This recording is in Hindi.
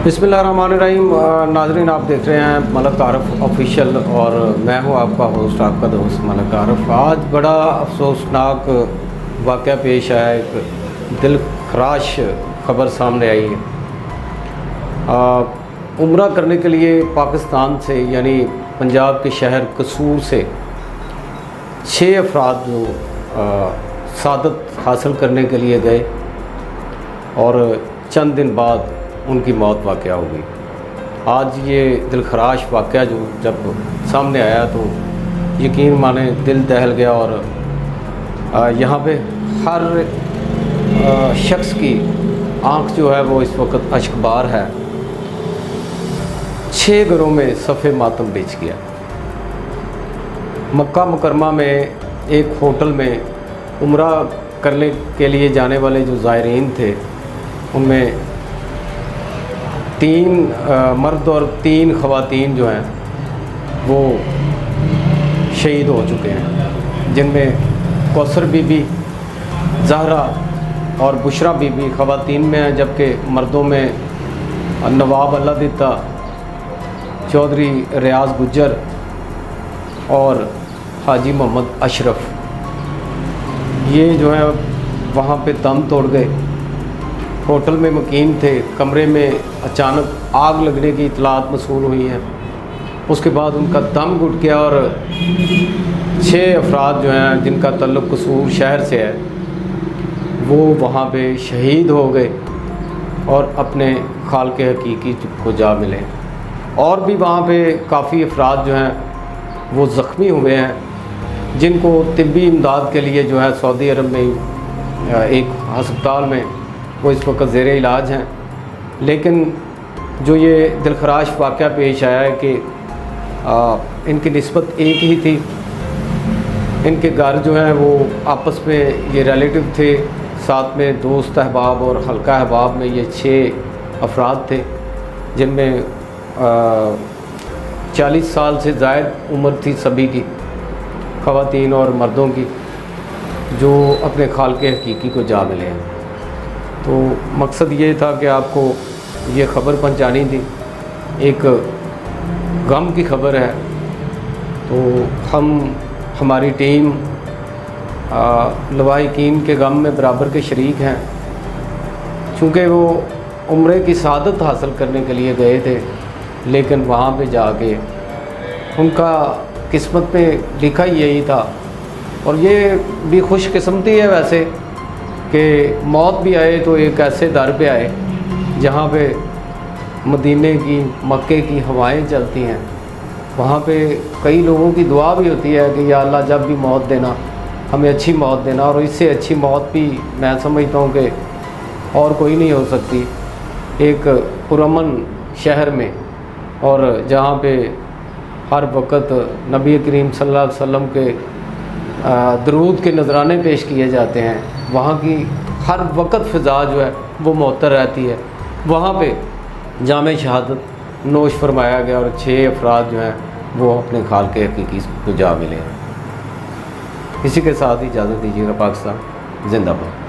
बिस्मिल्लाहिर्रहमानिर्रहीम। नाज़रीन, आप देख रहे हैं मलक आरफ ऑफिशियल और मैं हूं आपका होस्ट, आपका दोस्त मलक आरफ। आज बड़ा अफसोसनाक वाक़या पेश आया, एक दिल खराश ख़बर सामने आई है। उम्रा करने के लिए पाकिस्तान से यानी पंजाब के शहर कसूर से 6 अफराद जो सादत हासिल करने के लिए गए और चंद दिन बाद उनकी मौत वाक़या हो गई। आज ये दिलखराश वाक़या जो जब सामने आया तो यकीन माने दिल दहल गया और यहाँ पे हर शख्स की आँख जो है वो इस वक्त अश्कबार है। 6 घरों में सफ़े मातम बिछ गया। मक्का मुकरमा में एक होटल में उम्रा करने के लिए जाने वाले जो ज़ायरीन थे उनमें 3 मर्द और 3 ख़वातीन जो हैं वो शहीद हो चुके हैं, जिनमें कौसर बीबी, ज़हरा और बुशरा बीबी ख़वातीन में हैं, जबकि मर्दों में नवाब अल्लादिता, चौधरी रियाज गुज्जर और हाजी मोहम्मद अशरफ, ये जो है वहाँ पे दम तोड़ गए। होटल में मुकीम थे। कमरे में अचानक आग लगने की इतलात मसूल हुई हैं। उसके बाद उनका दम घुट गया और 6 अफराद जो हैं जिनका तल्लुक़ कसूर शहर से है वो वहाँ पे शहीद हो गए और अपने खालिक़ हकीकी को जा मिले। और भी वहाँ पे काफ़ी अफराद जो हैं वो ज़ख्मी हुए हैं, जिनको तिब्बी इमदाद के लिए जो है सऊदी अरब में एक हस्पताल में वो इस वक्त ज़ेरे इलाज हैं। लेकिन जो ये दिलखराश वाक़या पेश आया है कि इनकी निस्बत एक ही थी। इनके घर जो हैं वो आपस में ये रिलेटिव थे, साथ में दोस्त अहबाब और हल्का अहबाब में ये 6 अफराद थे, जिनमें 40 साल से ज़ायद उम्र थी सभी की, ख़वातीन और मर्दों की, जो अपने खालिक़ हकीकी को जा मिले हैं। तो मकसद ये था कि आपको ये ख़बर पहुंचानी थी। एक गम की ख़बर है। तो हमारी टीम लवाहिकीन के गम में बराबर के शरीक हैं, चूँकि वो उम्रे की सादत हासिल करने के लिए गए थे, लेकिन वहाँ पे जाके उनका किस्मत में लिखा ही यही था। और ये भी खुशकिस्मती है वैसे कि मौत भी आए तो एक ऐसे दर पे आए जहाँ पे मदीने की, मक्के की हवाएं चलती हैं। वहाँ पे कई लोगों की दुआ भी होती है कि या अल्लाह जब भी मौत देना हमें अच्छी मौत देना, और इससे अच्छी मौत भी मैं समझता हूँ कि और कोई नहीं हो सकती। एक पुरअमन शहर में और जहाँ पे हर वक्त नबी करीम सल्लल्लाहु अलैहि वसल्लम के दरूद के नजराने पेश किए जाते हैं, वहाँ की हर वक्त फ़िज़ा जो है वो मुअत्तर रहती है। वहाँ पे जामे शहादत नोश फरमाया गया और 6 अफराद जो हैं वो अपने खालिक़ हकीकी को जा मिले हैं। इसी के साथ ही इजाज़त दीजिएगा। पाकिस्तान जिंदाबाद।